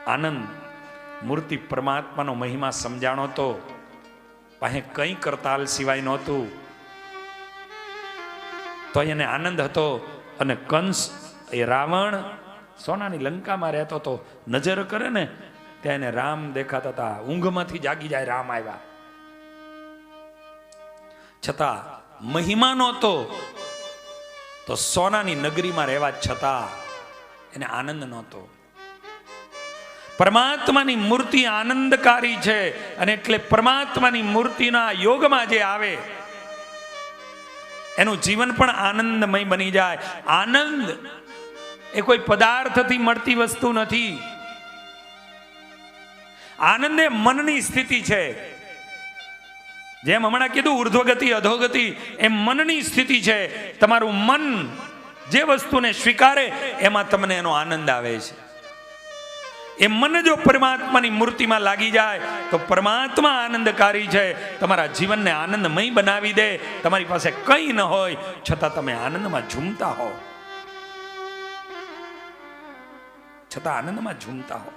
આનંદ મૂર્તિ પરમાત્માનો મહિમા સમજાણો તો પાસે કંઈ કરતાલ સિવાય નહોતું, તો એને આનંદ હતો. અને કંસ એ રાવણ સોનાની લંકામાં રહેતો હતો, નજર કરે ને ત્યાં એને રામ દેખાતા હતા, ઊંઘમાંથી જાગી જાય રામ આવ્યા. છતાં મહિમા નહોતો તો સોનાની નગરીમાં રહેવા છતાં એને આનંદ નહોતો. પરમાત્માની મૂર્તિ આનંદકારી છે, અને એટલે પરમાત્માની મૂર્તિના યોગમાં જે આવે એનું જીવન પણ આનંદમય બની જાય. આનંદ એ કોઈ પદાર્થથી મળતી વસ્તુ નથી. આનંદ એ મનની સ્થિતિ છે. જેમ હમણાં કીધું ઉર્ધ્વગતિ અધોગતિ, એ મનની સ્થિતિ છે. તમારું મન જે વસ્તુને સ્વીકારે એમાં તમને એનો આનંદ આવે છે. એ મન જો પરમાત્માની મૂર્તિમાં લાગી જાય તો પરમાત્મા આનંદકારી છે, તમારા જીવનને આનંદમય બનાવી દે. તમારી પાસે કંઈ ન હોય છતાં તમે આનંદમાં ઝૂમતા હો, છતાં આનંદમાં ઝૂમતા હો.